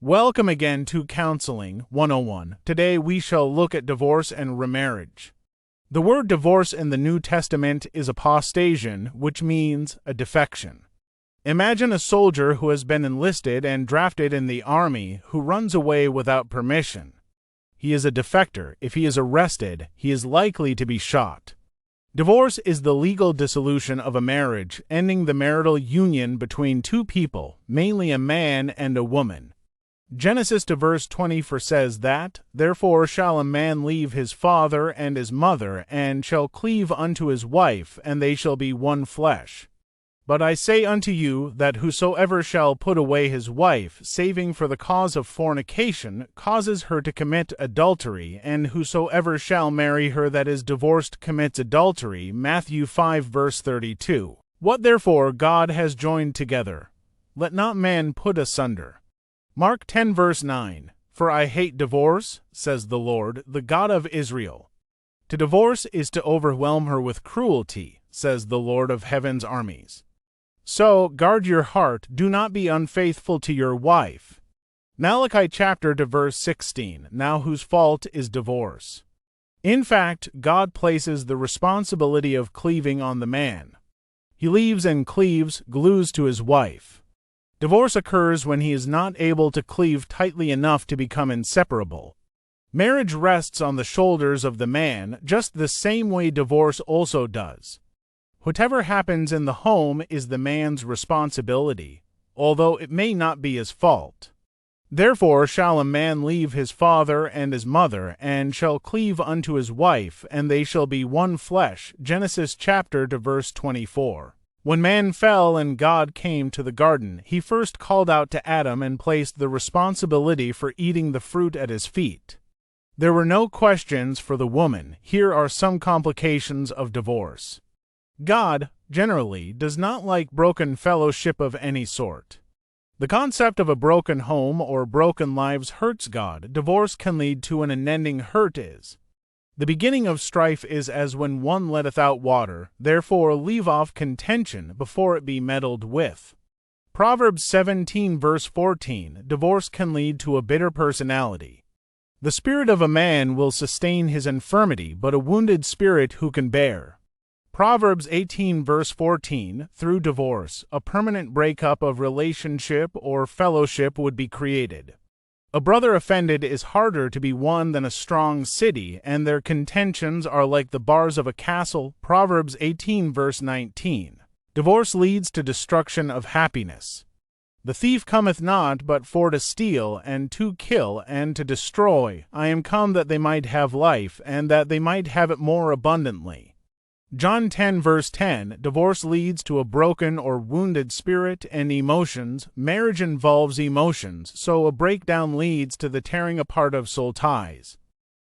Welcome again to Counseling 101. Today we shall look at divorce and remarriage. The word divorce in the New Testament is apostasion, which means a defection. Imagine a soldier who has been enlisted and drafted in the army who runs away without permission. He is a defector. If he is arrested, he is likely to be shot. Divorce is the legal dissolution of a marriage, ending the marital union between two people, mainly a man and a woman. Genesis to verse 24 says that, "Therefore shall a man leave his father and his mother, and shall cleave unto his wife, and they shall be one flesh. But I say unto you, that whosoever shall put away his wife, saving for the cause of fornication, causes her to commit adultery, and whosoever shall marry her that is divorced commits adultery." Matthew 5 verse 32. What therefore God has joined together, let not man put asunder. Mark 10 verse 9, "For I hate divorce, says the Lord, the God of Israel." To divorce is to overwhelm her with cruelty, says the Lord of heaven's armies. So, guard your heart, do not be unfaithful to your wife. Malachi chapter to verse 16, "Now whose fault is divorce?" In fact, God places the responsibility of cleaving on the man. He leaves and cleaves, glues to his wife. Divorce occurs when he is not able to cleave tightly enough to become inseparable. Marriage rests on the shoulders of the man, just the same way divorce also does. Whatever happens in the home is the man's responsibility, although it may not be his fault. "Therefore shall a man leave his father and his mother, and shall cleave unto his wife, and they shall be one flesh." Genesis chapter to verse 24. When man fell and God came to the garden, he first called out to Adam and placed the responsibility for eating the fruit at his feet. There were no questions for the woman. Here are some complications of divorce. God, generally, does not like broken fellowship of any sort. The concept of a broken home or broken lives hurts God. Divorce can lead to an unending hurt is. The beginning of strife is as when one letteth out water, therefore leave off contention before it be meddled with. Proverbs 17 verse 14, divorce can lead to a bitter personality. The spirit of a man will sustain his infirmity, but a wounded spirit who can bear. Proverbs 18 verse 14, through divorce, a permanent breakup of relationship or fellowship would be created. A brother offended is harder to be won than a strong city, and their contentions are like the bars of a castle. Proverbs 18 verse 19. Divorce leads to destruction of happiness. "The thief cometh not but for to steal, and to kill, and to destroy. I am come that they might have life, and that they might have it more abundantly." John 10 verse 10, divorce leads to a broken or wounded spirit and emotions. Marriage involves emotions, so a breakdown leads to the tearing apart of soul ties.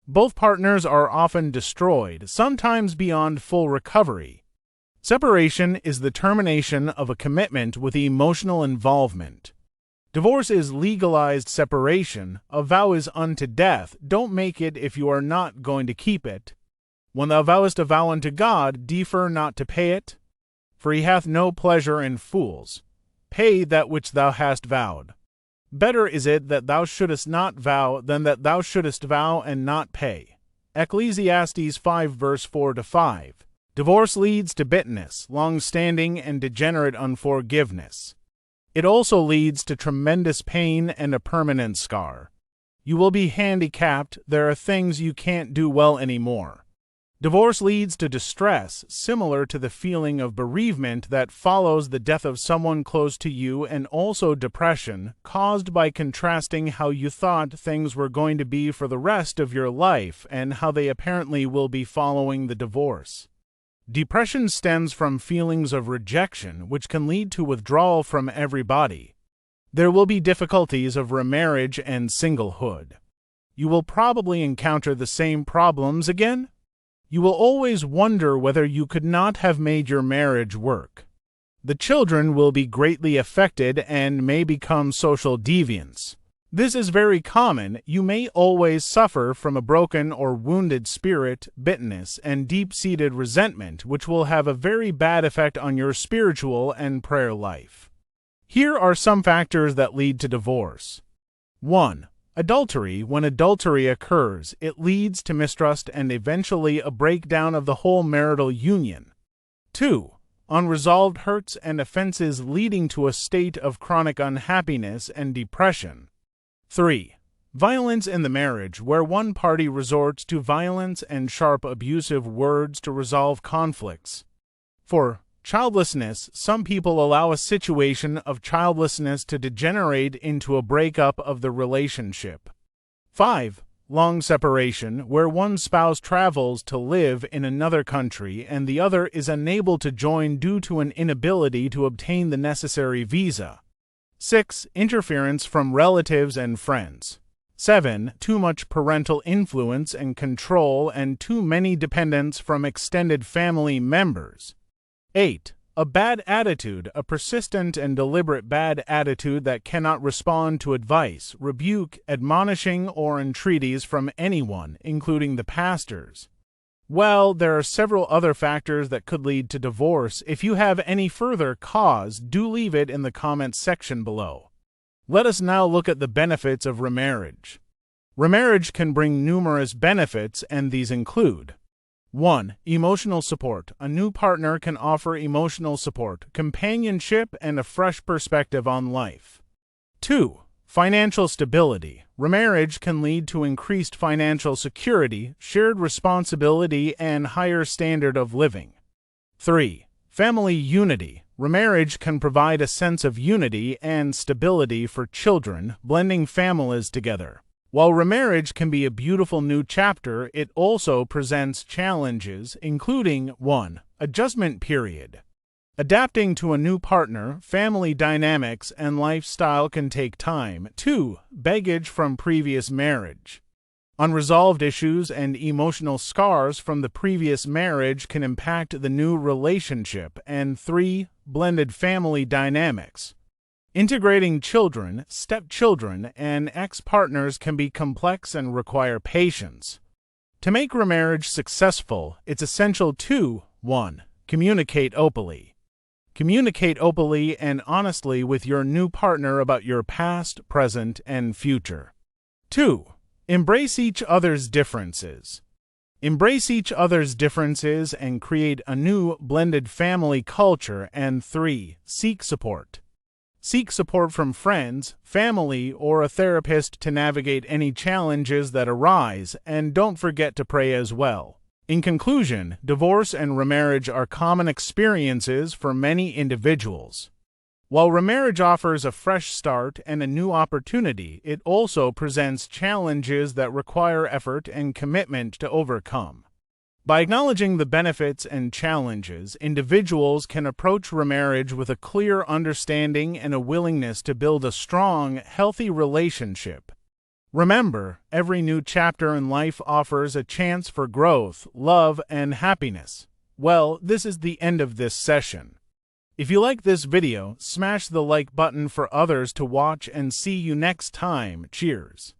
Both partners are often destroyed, sometimes beyond full recovery. Separation is the termination of a commitment with emotional involvement. Divorce is legalized separation. A vow is unto death. Don't make it if you are not going to keep it. "When thou vowest a vow unto God, defer not to pay it, for he hath no pleasure in fools. Pay that which thou hast vowed. Better is it that thou shouldest not vow than that thou shouldest vow and not pay." Ecclesiastes 5 verse 4-5. Divorce leads to bitterness, long-standing, and degenerate unforgiveness. It also leads to tremendous pain and a permanent scar. You will be handicapped. There are things you can't do well anymore. Divorce leads to distress, similar to the feeling of bereavement that follows the death of someone close to you, and also depression, caused by contrasting how you thought things were going to be for the rest of your life and how they apparently will be following the divorce. Depression stems from feelings of rejection, which can lead to withdrawal from everybody. There will be difficulties of remarriage and singlehood. You will probably encounter the same problems again. You will always wonder whether you could not have made your marriage work. The children will be greatly affected and may become social deviants. This is very common. You may always suffer from a broken or wounded spirit, bitterness, and deep-seated resentment, which will have a very bad effect on your spiritual and prayer life. Here are some factors that lead to divorce. 1. Adultery. When adultery occurs, it leads to mistrust and eventually a breakdown of the whole marital union. 2. Unresolved hurts and offenses leading to a state of chronic unhappiness and depression. 3. Violence in the marriage, where one party resorts to violence and sharp abusive words to resolve conflicts. 4. Childlessness. Some people allow a situation of childlessness to degenerate into a breakup of the relationship. 5. Long separation, where one spouse travels to live in another country and the other is unable to join due to an inability to obtain the necessary visa. 6. Interference from relatives and friends. 7. Too much parental influence and control and too many dependents from extended family members. 8. A bad attitude, a persistent and deliberate bad attitude that cannot respond to advice, rebuke, admonishing, or entreaties from anyone, including the pastors. Well, there are several other factors that could lead to divorce. If you have any further cause, do leave it in the comments section below. Let us now look at the benefits of remarriage. Remarriage can bring numerous benefits, and these include: 1. Emotional support. A new partner can offer emotional support, companionship, and a fresh perspective on life. 2. Financial stability. Remarriage can lead to increased financial security, shared responsibility, and higher standard of living. 3. Family unity. Remarriage can provide a sense of unity and stability for children, blending families together. While remarriage can be a beautiful new chapter, it also presents challenges, including 1. Adjustment period. Adapting to a new partner, family dynamics, and lifestyle can take time. 2. Baggage from previous marriage. Unresolved issues and emotional scars from the previous marriage can impact the new relationship. And 3. Blended family dynamics. Integrating children, stepchildren, and ex-partners can be complex and require patience. To make remarriage successful, it's essential to 1. Communicate openly. Communicate openly and honestly with your new partner about your past, present, and future. 2. Embrace each other's differences. Embrace each other's differences and create a new blended family culture. And 3. Seek support. Seek support from friends, family, or a therapist to navigate any challenges that arise, and don't forget to pray as well. In conclusion, divorce and remarriage are common experiences for many individuals. While remarriage offers a fresh start and a new opportunity, it also presents challenges that require effort and commitment to overcome. By acknowledging the benefits and challenges, individuals can approach remarriage with a clear understanding and a willingness to build a strong, healthy relationship. Remember, every new chapter in life offers a chance for growth, love, and happiness. Well, this is the end of this session. If you like this video, smash the like button for others to watch and see you next time. Cheers.